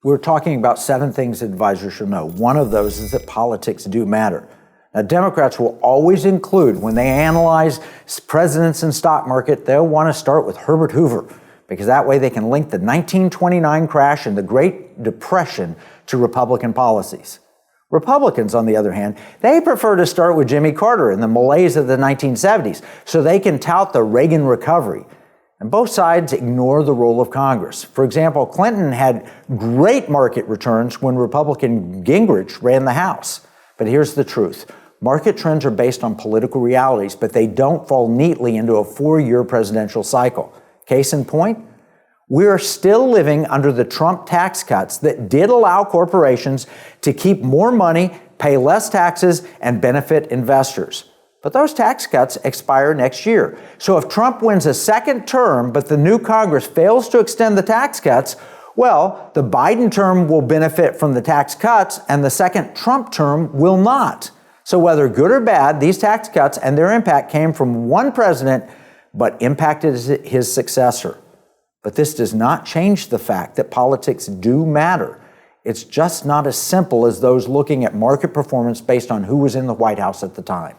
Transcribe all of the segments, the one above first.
We're talking about 7 things advisors should know. One of those is that politics do matter. Now, Democrats will always include, when they analyze presidents and stock market, they'll want to start with Herbert Hoover, because that way they can link the 1929 crash and the Great Depression to Republican policies. Republicans, on the other hand, they prefer to start with Jimmy Carter and the malaise of the 1970s, so they can tout the Reagan recovery. And both sides ignore the role of Congress. For example, Clinton had great market returns when Republican Gingrich ran the House. But here's the truth. Market trends are based on political realities, but they don't fall neatly into a 4-year presidential cycle. Case in point, we are still living under the Trump tax cuts that did allow corporations to keep more money, pay less taxes, and benefit investors. But those tax cuts expire next year. So if Trump wins a second term, but the new Congress fails to extend the tax cuts, well, the Biden term will benefit from the tax cuts and the second Trump term will not. So whether good or bad, these tax cuts and their impact came from one president, but impacted his successor. But this does not change the fact that politics do matter. It's just not as simple as those looking at market performance based on who was in the White House at the time.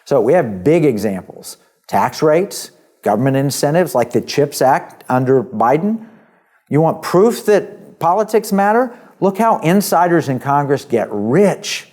So we have big examples: tax rates, government incentives like the CHIPS Act under Biden. You want proof that politics matter? Look how insiders in Congress get rich.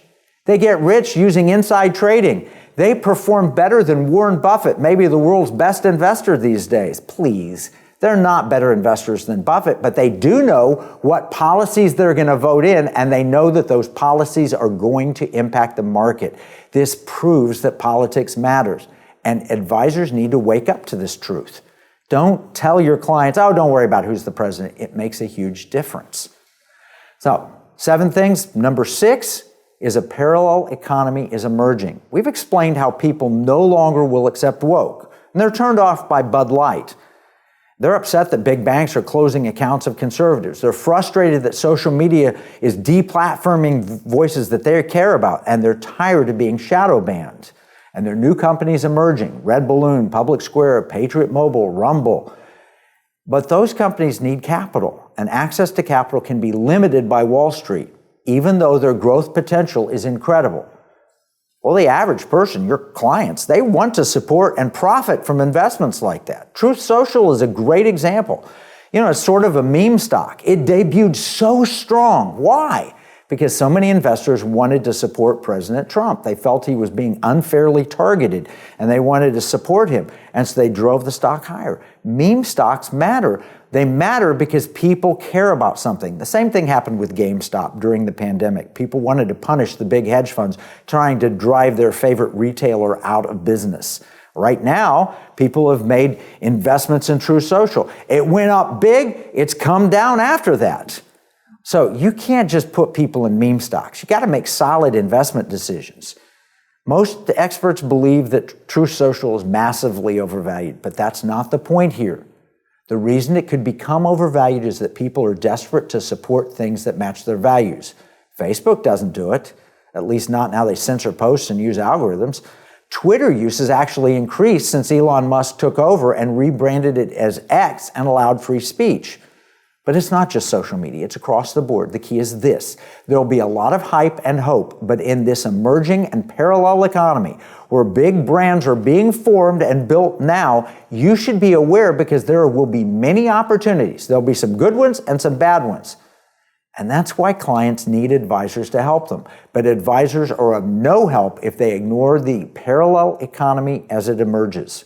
They get rich using inside trading. They perform better than Warren Buffett, maybe the world's best investor these days. Please, they're not better investors than Buffett, but they do know what policies they're going to vote in, and they know that those policies are going to impact the market. This proves that politics matters, and advisors need to wake up to this truth. Don't tell your clients, oh, don't worry about who's the president. It makes a huge difference. So, 7 things. Number 6 is a parallel economy is emerging. We've explained how people no longer will accept woke, and they're turned off by Bud Light. They're upset that big banks are closing accounts of conservatives. They're frustrated that social media is deplatforming voices that they care about, and they're tired of being shadow banned. And there are new companies emerging: Red Balloon, Public Square, Patriot Mobile, Rumble. But those companies need capital, and access to capital can be limited by Wall Street, even though their growth potential is incredible. Well, the average person, your clients, they want to support and profit from investments like that. Truth Social is a great example. It's sort of a meme stock. It debuted so strong. Why? Because so many investors wanted to support President Trump. They felt he was being unfairly targeted, and they wanted to support him. And so they drove the stock higher. Meme stocks matter. They matter because people care about something. The same thing happened with GameStop during the pandemic. People wanted to punish the big hedge funds trying to drive their favorite retailer out of business. Right now, people have made investments in Truth Social. It went up big. It's come down after that. So you can't just put people in meme stocks. You got to make solid investment decisions. Most experts believe that Truth Social is massively overvalued, but that's not the point here. The reason it could become overvalued is that people are desperate to support things that match their values. Facebook doesn't do it, at least not now. They censor posts and use algorithms. Twitter use has actually increased since Elon Musk took over and rebranded it as X and allowed free speech. But it's not just social media, it's across the board. The key is this: there'll be a lot of hype and hope, but in this emerging and parallel economy where big brands are being formed and built now, you should be aware, because there will be many opportunities. There'll be some good ones and some bad ones. And that's why clients need advisors to help them. But advisors are of no help if they ignore the parallel economy as it emerges.